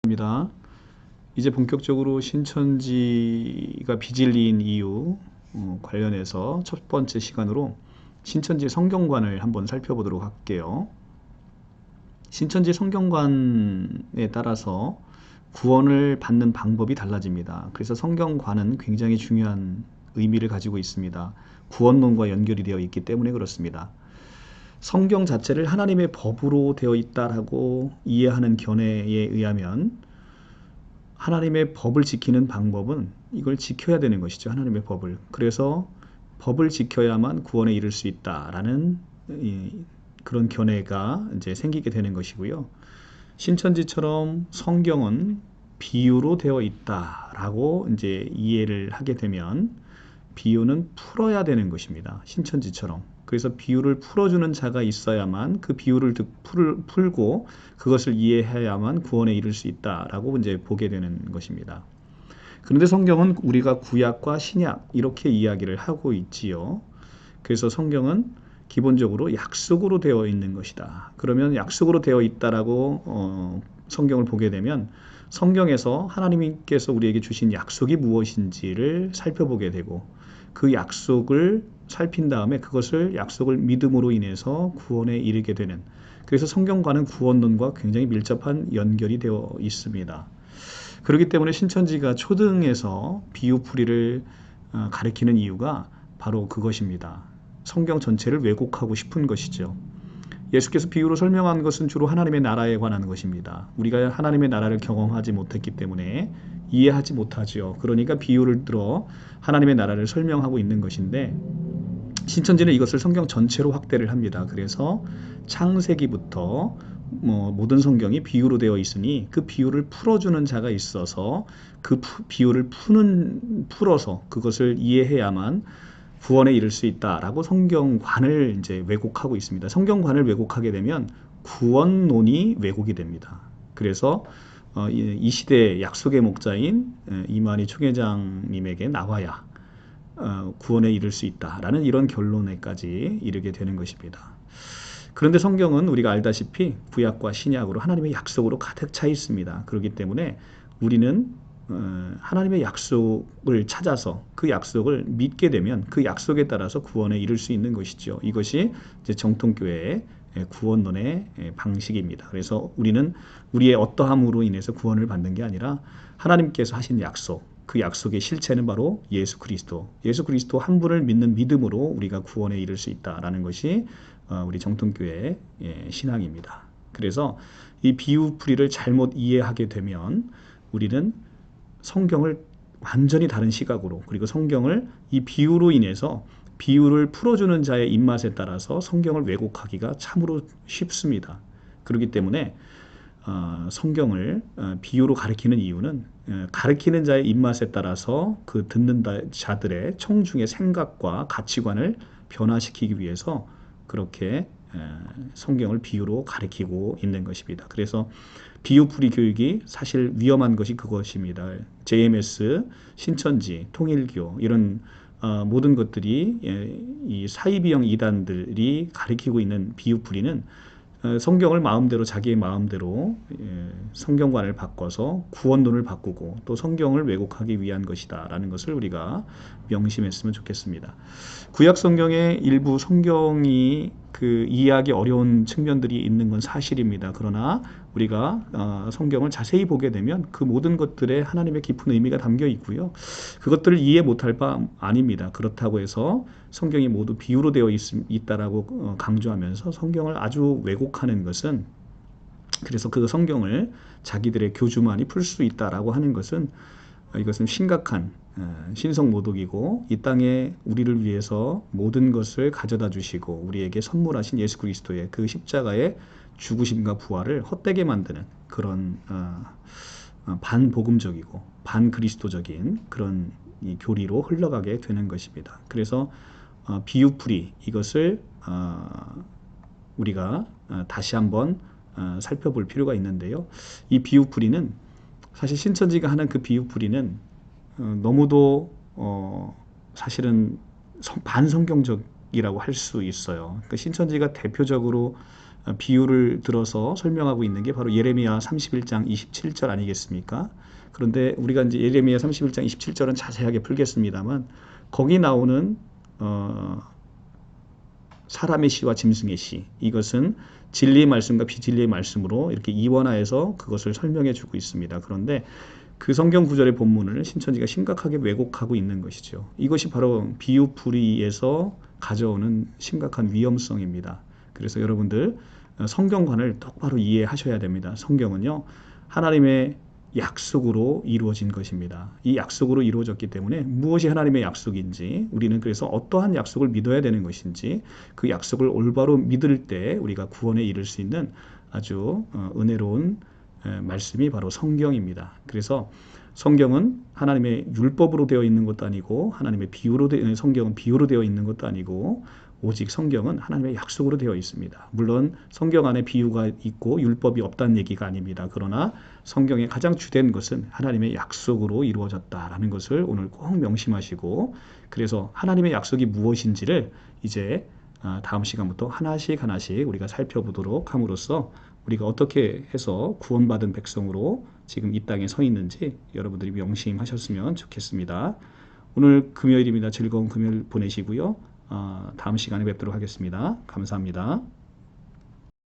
입니다. 이제 본격적으로 신천지가 비진리인 이유 관련해서 첫 번째 시간으로 신천지 성경관을 한번 살펴보도록 할게요. 신천지 성경관에 따라서 구원을 받는 방법이 달라집니다. 그래서 성경관은 굉장히 중요한 의미를 가지고 있습니다. 구원론과 연결이 되어 있기 때문에 그렇습니다. 성경 자체를 하나님의 법으로 되어 있다라고 이해하는 견해에 의하면 하나님의 법을 지키는 방법은 이걸 지켜야 되는 것이죠. 하나님의 법을. 그래서 법을 지켜야만 구원에 이를 수 있다라는 그런 견해가 이제 생기게 되는 것이고요. 신천지처럼 성경은 비유로 되어 있다라고 이제 이해를 하게 되면 비유는 풀어야 되는 것입니다. 신천지처럼. 그래서 비유를 풀어주는 자가 있어야만 그 비유를 풀고 그것을 이해해야만 구원에 이를 수 있다라고 이제 보게 되는 것입니다. 그런데 성경은 우리가 구약과 신약 이렇게 이야기를 하고 있지요. 그래서 성경은 기본적으로 약속으로 되어 있는 것이다. 그러면 약속으로 되어 있다라고 성경을 보게 되면 성경에서 하나님께서 우리에게 주신 약속이 무엇인지를 살펴보게 되고 그 약속을 살핀 다음에 그것을 약속을 믿음으로 인해서 구원에 이르게 되는, 그래서 성경과는 구원론과 굉장히 밀접한 연결이 되어 있습니다. 그렇기 때문에 신천지가 초등에서 비유풀이를 가리키는 이유가 바로 그것입니다. 성경 전체를 왜곡하고 싶은 것이죠. 예수께서 비유로 설명한 것은 주로 하나님의 나라에 관한 것입니다. 우리가 하나님의 나라를 경험하지 못했기 때문에 이해하지 못하지요. 그러니까 비유를 들어 하나님의 나라를 설명하고 있는 것인데 신천지는 이것을 성경 전체로 확대를 합니다. 그래서 창세기부터 모든 성경이 비유로 되어 있으니 그 비유를 풀어주는 자가 있어서 그 비유를 풀어서 그것을 이해해야만 구원에 이를 수 있다라고 성경관을 이제 왜곡하고 있습니다. 성경관을 왜곡하게 되면 구원론이 왜곡이 됩니다. 그래서 이 시대의 약속의 목자인 이만희 총회장님에게 나와야 구원에 이를 수 있다라는 이런 결론에까지 이르게 되는 것입니다. 그런데 성경은 우리가 알다시피 구약과 신약으로 하나님의 약속으로 가득 차 있습니다. 그렇기 때문에 우리는 하나님의 약속을 찾아서 그 약속을 믿게 되면 그 약속에 따라서 구원에 이를 수 있는 것이죠. 이것이 이제 정통교회의 구원론의 방식입니다. 그래서 우리는 우리의 어떠함으로 인해서 구원을 받는 게 아니라 하나님께서 하신 약속, 그 약속의 실체는 바로 예수 그리스도 한 분을 믿는 믿음으로 우리가 구원에 이를 수 있다라는 것이 우리 정통교회의 신앙입니다. 그래서 이 비유풀이를 잘못 이해하게 되면 우리는 성경을 완전히 다른 시각으로, 그리고 성경을 이 비유로 인해서 비유를 풀어주는 자의 입맛에 따라서 성경을 왜곡하기가 참으로 쉽습니다. 그렇기 때문에 성경을 비유로 가르치는 이유는 가르치는 자의 입맛에 따라서 그 듣는 자들의 청중의 생각과 가치관을 변화시키기 위해서 그렇게 성경을 비유로 가르치고 있는 것입니다. 그래서 비유풀이 교육이 사실 위험한 것이 그것입니다. JMS, 신천지, 통일교 이런 모든 것들이 이 사이비형 이단들이 가리키고 있는 비유풀이는 성경을 마음대로 자기의 마음대로 성경관을 바꿔서 구원론을 바꾸고 또 성경을 왜곡하기 위한 것이다라는 것을 우리가 명심했으면 좋겠습니다. 구약 성경의 일부 성경이 이해하기 어려운 측면들이 있는 건 사실입니다. 그러나 우리가 성경을 자세히 보게 되면 그 모든 것들에 하나님의 깊은 의미가 담겨 있고요. 그것들을 이해 못할 바 아닙니다. 그렇다고 해서 성경이 모두 비유로 되어 있다라고 강조하면서 성경을 아주 왜곡하는 것은, 그래서 그 성경을 자기들의 교주만이 풀 수 있다라고 하는 것은 이것은 심각한 신성모독이고, 이 땅에 우리를 위해서 모든 것을 가져다 주시고 우리에게 선물하신 예수 그리스도의 그 십자가의 죽으심과 부활을 헛되게 만드는 그런 반복음적이고 반그리스도적인 그런 이 교리로 흘러가게 되는 것입니다. 그래서 비유풀이, 이것을 우리가 다시 한번 살펴볼 필요가 있는데요. 이 비유풀이는 사실 신천지가 하는 그 비유풀이는 너무도 사실은 반성경적이라고 할 수 있어요. 그러니까 신천지가 대표적으로 비유를 들어서 설명하고 있는 게 바로 예레미야 31장 27절 아니겠습니까? 그런데 우리가 이제 예레미야 31장 27절은 자세하게 풀겠습니다만 거기 나오는 사람의 시와 짐승의 시, 이것은 진리의 말씀과 비진리의 말씀으로 이렇게 이원화해서 그것을 설명해 주고 있습니다. 그런데 그 성경 구절의 본문을 신천지가 심각하게 왜곡하고 있는 것이죠. 이것이 바로 비유풀이에서 가져오는 심각한 위험성입니다. 그래서 여러분들 성경관을 똑바로 이해하셔야 됩니다. 성경은요, 하나님의 약속으로 이루어진 것입니다. 이 약속으로 이루어졌기 때문에 무엇이 하나님의 약속인지, 우리는 그래서 어떠한 약속을 믿어야 되는 것인지, 그 약속을 올바로 믿을 때 우리가 구원에 이를 수 있는 아주 은혜로운 말씀이 바로 성경입니다. 그래서 성경은 하나님의 율법으로 되어 있는 것도 아니고, 하나님의 성경은 비유로 되어 있는 것도 아니고, 오직 성경은 하나님의 약속으로 되어 있습니다. 물론 성경 안에 비유가 있고 율법이 없다는 얘기가 아닙니다. 그러나 성경의 가장 주된 것은 하나님의 약속으로 이루어졌다라는 것을 오늘 꼭 명심하시고, 그래서 하나님의 약속이 무엇인지를 이제 다음 시간부터 하나씩 우리가 살펴보도록 함으로써 우리가 어떻게 해서 구원받은 백성으로 지금 이 땅에 서 있는지 여러분들이 명심하셨으면 좋겠습니다. 오늘 금요일입니다. 즐거운 금요일 보내시고요. 다음 시간에 뵙도록 하겠습니다. 감사합니다.